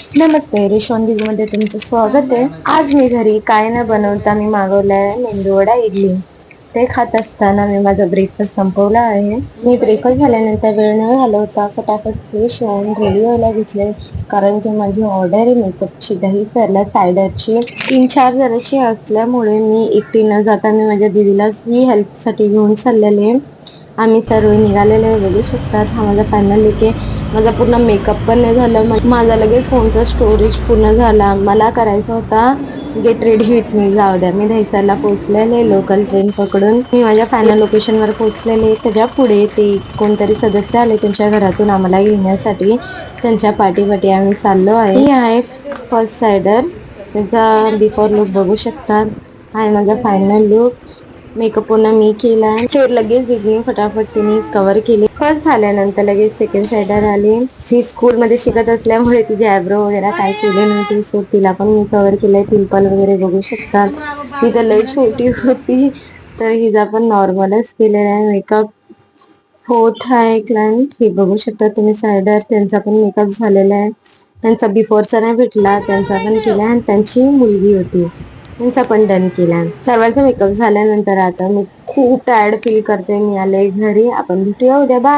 नमस्ते, मध्ये तुमचं स्वागत आहे. आज मी घरी काय न बनवता मी मागवलाय मेंदूवडा इडली. ते खात असताना मी माझा ब्रेकफास्ट संपवला आहे. मी ब्रेकफास्ट झाल्यानंतर वेळ न घालवता फटाफट फ्रेश होऊन रेडी व्हायला घेतले, कारण की माझी ऑर्डर आहे मेकअपची, दही सरला सायडरची 3-4 जणांची असल्यामुळे मी एकटी न जाता मी माझ्या दीदीला ही हेल्पसाठी घेऊन चाललेले. आम्ही सर्व निघालेले बघू शकतात. हा माझा फायनल लुक आहे. माझा पूर्ण मेकअप पण नाही झालं. माझा लगेच फोनचा स्टोरेज पूर्ण झाला. मला करायचा होता गेट रेडी विथ मी. जाऊ द्या, मी दहिसरला पोहोचलेले लोकल ट्रेन पकडून. मी माझ्या फायनल लोकेशनवर पोहोचलेले. त्याच्या पुढे ते कोणतरी सदस्य आले त्यांच्या घरातून आम्हाला घेण्यासाठी. त्यांच्या पाठी आम्ही चाललो आहे. ही आहे फर्स्ट सायडर. त्याचा बिफोर लुक बघू शकतात. हा आहे माझा फायनल लुक. मेकअप पुन्हा मी केला. फिर लगेच दीदीने फटाफट तिने कव्हर केले. फर्स्ट झाल्यानंतर लगेच सेकंड सायडर आली. ही स्कूलमध्ये शिकत असल्यामुळे तिचे आयब्रो वगैरे काय केले नव्हती, सो तिला पण मी कव्हर केलंय. पिंपल वगैरे बघू शकतात. ती तर लई छोटी होती, तर हिचा पण नॉर्मलच केलेला आहे मेकअप. फोर्थ आहे क्लायंट, हे बघू शकता तुम्ही सायडर. त्यांचा पण मेकअप झालेला आहे. त्यांचा बिफोरचा नाही भेटला, त्यांचा पण केला. आणि त्यांची मुलगी होती, त्यांचा पण डन केला. सर्वांचा मेकअप झाल्यानंतर आता मी खूप टायर्ड फील करते. मी आले घरी. आपण भेटूया उद्या. बाय.